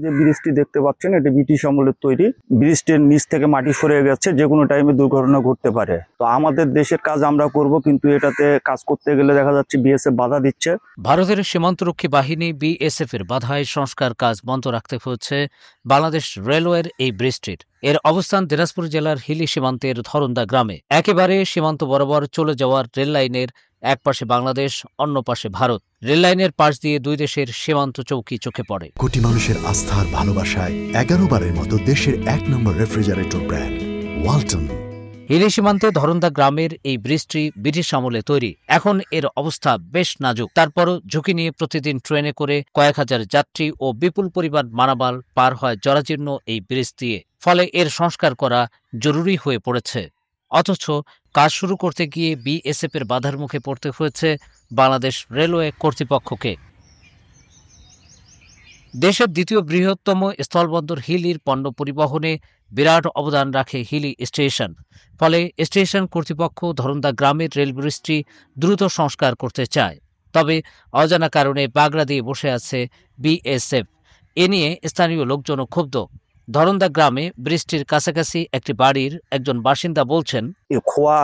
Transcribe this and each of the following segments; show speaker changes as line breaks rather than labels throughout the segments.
যে ব্রিজটি দেখতে পাচ্ছেন এটা ব্রিটিশ আমলের তৈরি। ব্রিজটির নিচ থেকে মাটি সরে গেছে, যে কোনো টাইমে দুর্ঘটনা ঘটতে পারে। তো আমাদের দেশের কাজ আমরা করব, কিন্তু এটাতে কাজ করতে গেলে দেখা যাচ্ছে বিএসএফ বাধা দিচ্ছে।
ভারতের সীমান্তরক্ষী বাহিনী বিএসএফ এর বাধায় সংস্কার কাজ বন্ধ রাখতে হচ্ছে বাংলাদেশ রেলওয়ের এই ব্রিজটির। এর অবস্থান দিনাজপুর জেলার হিলি সীমান্তের ধরন্দা গ্রামে। একেবারে সীমান্ত বরাবর চলে যাওয়ার রেল লাইনের এক পাশে বাংলাদেশ, অন্য পাশে ভারত। রেল লাইনের পাশ দিয়ে দুই দেশের সীমান্ত চৌকি চোখে পড়ে।
কোটি মানুষের আস্থার ভালোবাসায় 11 বারের মতো দেশের 1 নম্বর রেফ্রিজারেটর ব্র্যান্ড ওয়ালটন।
হিলি সীমান্তে ধরন্দা গ্রামের এই ব্রিজটি ব্রিটিশ আমলে তৈরি। এখন এর অবস্থা বেশ নাজুক। তারপরও ঝুঁকি নিয়ে প্রতিদিন ট্রেনে করে কয়েক হাজার যাত্রী ও বিপুল পরিমাণ মালামাল পার হয় জরাজীর্ণ এই ব্রিজ দিয়ে। ফলে এর সংস্কার করা জরুরি হয়ে পড়েছে। অথচ কাজ শুরু করতে গিয়ে বিএসএফ এর বাধার মুখে পড়তে হয়েছে বাংলাদেশ রেলওয়ে কর্তৃপক্ষকে। দেশের দ্বিতীয় বৃহত্তম স্থলবন্দর হিলির পণ্য পরিবহনে বিরাট অবদান রাখে হিলি স্টেশন। ফলে স্টেশন কর্তৃপক্ষ ধরন্দা গ্রামের রেল ব্রিজটি দ্রুত সংস্কার করতে চায়। তবে অজানা কারণে বাগড়া দিয়ে বসে আছে বিএসএফ। এ নিয়ে স্থানীয় লোকজনও ক্ষুব্ধ। ধরন্দা গ্রামে ব্রিজটির কাছাকাছি একটি বাড়ির একজন বাসিন্দা বলছেন,
খোয়া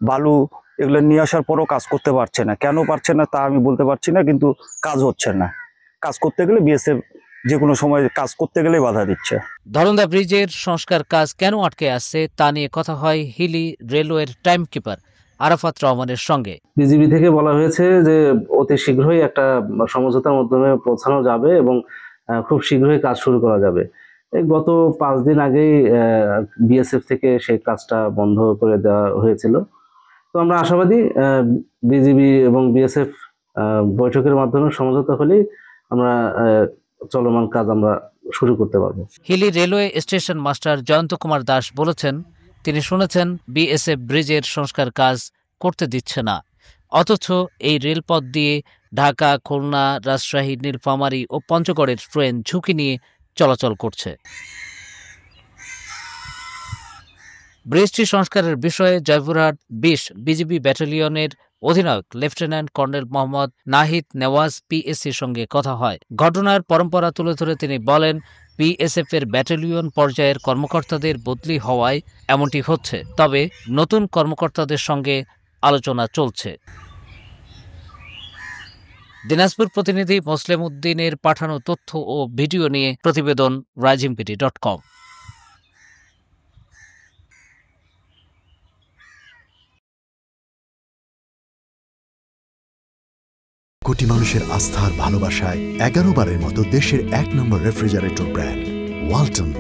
বালু এগুলো নিয়ে আসার পরও কাজ করতে পারছে না। কেন পারছে না তা আমি বলতে পারছি না, কিন্তু কাজ হচ্ছে না। কাজ করতে গেলে বিএসএফ যে কোনো সময় কাজ করতে গেলে বাধা দিচ্ছে।
ধরন্দা ব্রিজের সংস্কার কাজ কেন আটকে আসছে তা নিয়ে কথা হয় হিলি রেলওয়ের টাইম কিপার আরাফাত রহমানের সঙ্গে।
বিজিবি থেকে বলা হয়েছে যে অতি শীঘ্রই একটা সমঝোতার মাধ্যমে পৌঁছানো যাবে এবং খুব শীঘ্রই কাজ শুরু করা যাবে। এই গত 5 দিন আগেই বিএসএফ থেকে সেই কাজটা বন্ধ করে দেওয়া হয়েছিল। তো আমরা আশাবাদী বিজিবি এবং বিএসএফ বৈঠকের মাধ্যমে সমঝোতা হলেই আমরা চলমান কাজ আমরা শুরু করতে পারবো।
Hili railway station master Joyanta Kumar Das বলেছেন, তিনি শুনেছেন বিএসএফ ব্রিজের সংস্কার কাজ করতে দিচ্ছে না। অথচ এই রেলপথ দিয়ে ঢাকা, খুলনা, রাজশাহী, নীলফামারী ও পঞ্চগড়ের ট্রেন ঝুঁকি নিয়ে চলাচল করছে। ব্রিজটি সংস্কারের বিষয়ে জয়পুরহাট 20 বিজিবি ব্যাটালিয়নের অধিনায়ক লেফটেন্যান্ট কর্নেল মোহাম্মদ নাহিদ নেওয়াজ পিএসসির সঙ্গে কথা হয়। ঘটনার পরম্পরা তুলে ধরে তিনি বলেন, বিএসএফ এর ব্যাটালিয়ন পর্যায়ের কর্মকর্তাদের বদলি হওয়ায় এমনটি হচ্ছে। তবে নতুন কর্মকর্তাদের সঙ্গে আলোচনা চলছে। দিনাজপুর প্রতিনিধি মোসলেম উদ্দিনের পাঠানো তথ্য ও ভিডিও নিয়ে প্রতিবেদন রাজিমপিটি.com।
কোটি মানুষের আস্থার ভালোবাসায় 11 বারের মতো দেশের 1 নম্বর রেফ্রিজারেটর ব্র্যান্ড ওয়ালটন।